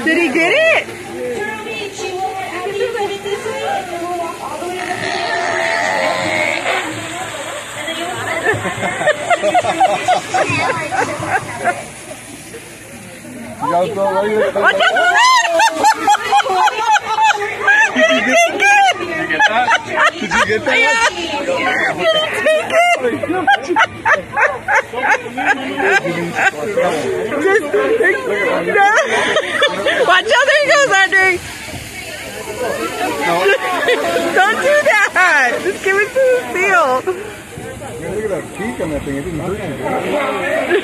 Did he get it? Watch out! Did he take it? Did you get that? Yeah. Did he take it? Watch out, there he goes, Andre. Don't do that. Just give it to Lucille. Man, look at that peak on that thing. It didn't hurt you.